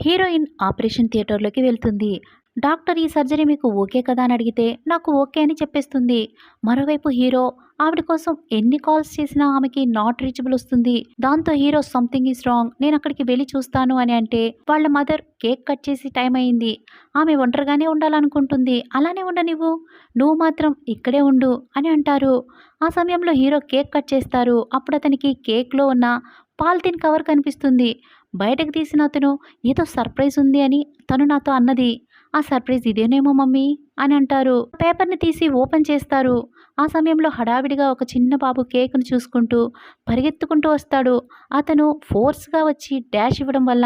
Heroine operation థియేటర్‌లోకి వెళ్తుంది. Doctor ఈ సర్జరీ మీకు ఓకే కదా అని అడిగితే, నాకు ఓకే అని చెప్పేస్తుంది. మరోవైపు హీరో ఆవిడ కోసం ఎన్ని కాల్స్ చేసినా ఆమెకి నాట్ రీచబుల్ వస్తుంది. దాంతో హీరో సంథింగ్ ఈస్ రాంగ్, నేనక్కడికి వెళ్లి చూస్తాను అని అంటే, వాళ్ళ మదర్ కేక్ కట్ చేసి టైం అయింది. ఆమె ఒంటరిగానే ఉండాలనుకుంటుంది. అలానే ఉండనివ్వు. నువ్వు మాత్రం ఇక్కడే ఉండు అని అంటారు. ఆ సమయంలో హీరో కేక్ కట్ చేస్తారు. అప్పుడు అతనికి కేక్‌లో ఉన్న పాలిథీన్ కవర్ కనిపిస్తుంది. బయటకు తీసిన అతను ఏదో సర్ప్రైజ్ ఉంది అని తను నాతో అన్నది. ఆ సర్ప్రైజ్ ఇదేనేమో మమ్మీ అని అంటారు. పేపర్‌ని తీసి ఓపెన్ చేస్తారు. ఆ సమయంలో హడావిడిగా ఒక చిన్న బాబు కేక్‌ని చూసుకుంటూ పరిగెత్తుకుంటూ వస్తాడు. అతను ఫోర్స్‌గా వచ్చి డాష్ ఇవ్వడం వల్ల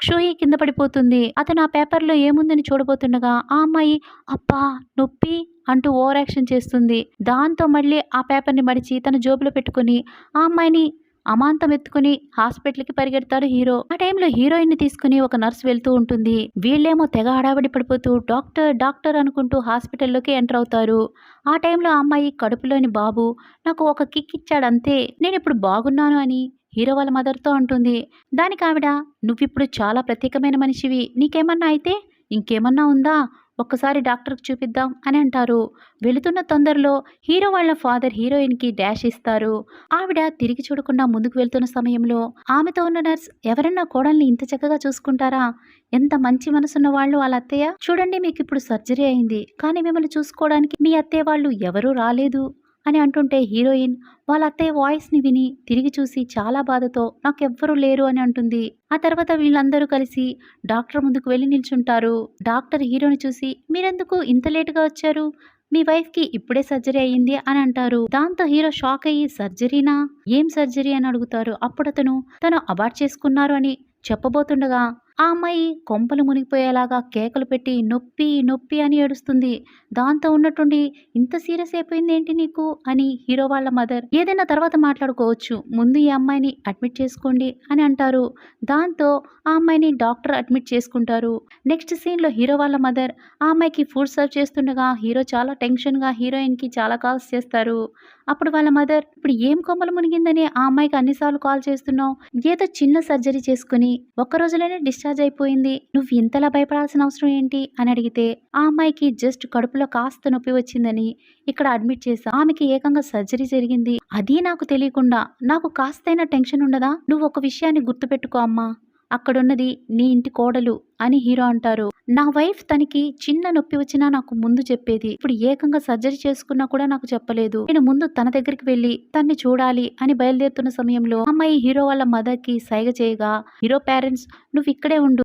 క్షుయి కింద పడిపోతుంది. అతను ఆ పేపర్‌లో ఏముందని చూడబోతుండగా ఆ అమ్మాయి అబ్బా! నొప్పి అంటూ ఓవర్ యాక్షన్ చేస్తుంది. దాంతో మళ్ళీ ఆ పేపర్‌ని మడిచి తన జేబులో పెట్టుకొని ఆ అమ్మాయిని అమాంతం ఎత్తుకుని హాస్పిటల్‌కి పరిగెడతాడు హీరో. ఆ టైంలో హీరోయిన్‌ని తీసుకుని ఒక నర్స్ వెళ్తూ ఉంటుంది. వీళ్ళేమో తెగ హడావిడి పడిపోతూ డాక్టర్, డాక్టర్ అనుకుంటూ హాస్పిటల్‌లోకి ఎంటర్ అవుతారు. ఆ టైంలో ఆ అమ్మాయి కడుపులోని బాబు నాకు ఒక కిక్ ఇచ్చాడంతే, నేనిప్పుడు బాగున్నాను అని హీరో వాళ్ళ మదర్‌తో అంటుంది. దానికావిడ నువ్విప్పుడు చాలా ప్రత్యేకమైన మనిషివి. నీకేమన్నా అయితే ఇంకేమన్నా ఉందా? ఒక్కసారి డాక్టర్‌కి చూపిద్దాం అని అంటారు. వెళుతున్న తొందరలో హీరో వాళ్ళ ఫాదర్ హీరోయిన్‌కి డాష్ ఇస్తారు. ఆవిడ తిరిగి చూడకుండా ముందుకు వెళ్తున్న సమయంలో ఆమెతో ఉన్న నర్స్ ఎవరన్నా కోడల్ని ఇంత చక్కగా చూసుకుంటారా? ఎంత మంచి మనసున్న వాళ్ళు వాళ్ళ అత్తయ్య. చూడండి మీకిప్పుడు సర్జరీ అయింది. కానీ మిమ్మల్ని చూసుకోవడానికి మీ అత్తయ్య వాళ్ళు ఎవరూ రాలేదు అని అంటుంటే హీరోయిన్ వాళ్ళ అత్తయ్య వాయిస్‌ని విని తిరిగి చూసి చాలా బాధతో నాకెవ్వరూ లేరు అని అంటుంది. ఆ తర్వాత వీళ్ళందరూ కలిసి డాక్టర్ ముందుకు వెళ్లి నిల్చుంటారు. డాక్టర్ హీరోని చూసి మీరెందుకు ఇంత లేట్‌గా వచ్చారు? మీ వైఫ్‌కి ఇప్పుడే సర్జరీ అయ్యింది అని అంటారు. దాంతో హీరో షాక్ అయ్యి సర్జరీనా? ఏం సర్జరీ అని అడుగుతారు. అప్పుడతను తను అబార్ట్ చేసుకున్నారు అని చెప్పబోతుండగా ఆ అమ్మాయి కొంపలు మునిగిపోయేలాగా కేకలు పెట్టి నొప్పి నొప్పి అని ఏడుస్తుంది. దాంతో ఉన్నట్టుండి ఇంత సీరియస్ అయిపోయిందేంటి నీకు అని హీరో వాళ్ళ మదర్ ఏదైనా తర్వాత మాట్లాడుకోవచ్చు, ముందు ఈ అమ్మాయిని అడ్మిట్ చేసుకోండి అని అంటారు. దాంతో ఆ అమ్మాయిని డాక్టర్ అడ్మిట్ చేసుకుంటారు. నెక్స్ట్ సీన్లో హీరో వాళ్ళ మదర్ ఆ అమ్మాయికి ఫుడ్ సర్వ్ చేస్తుండగా హీరో చాలా టెన్షన్గా హీరోయిన్కి చాలా కాల్స్ చేస్తారు. అప్పుడు వాళ్ళ మదర్ ఇప్పుడు ఏం కొమ్మలు మునిగిందని ఆ అమ్మాయికి అన్నిసార్లు కాల్ చేస్తున్నావు, ఏదో చిన్న సర్జరీ చేసుకుని ఒక్క రోజులోనే డిశ్చార్జ్ అయిపోయింది, నువ్వు ఇంతలా భయపడాల్సిన అవసరం ఏంటి అని అడిగితే ఆ అమ్మాయికి జస్ట్ కడుపులో కాస్త నొప్పి వచ్చిందని ఇక్కడ అడ్మిట్ చేశా, ఆమెకి ఏకంగా సర్జరీ జరిగింది, అది నాకు తెలియకుండా నాకు కాస్తైనా టెన్షన్ ఉండదా? నువ్వు ఒక విషయాన్ని గుర్తుపెట్టుకో అమ్మా, అక్కడున్నది నీ ఇంటి కోడలు అని హీరో అంటారు. నా వైఫ్ తనకి చిన్న నొప్పి వచ్చినా నాకు ముందు చెప్పేది, ఇప్పుడు ఏకంగా సర్జరీ చేసుకున్నా కూడా నాకు చెప్పలేదు. నేను ముందు తన దగ్గరికి వెళ్ళి తన్ని చూడాలి అని బయలుదేరుతున్న సమయంలో అమ్మాయి హీరో వాళ్ళ మదర్ కి సైగ చేయగా హీరో పేరెంట్స్ నువ్వు ఇక్కడే ఉండు,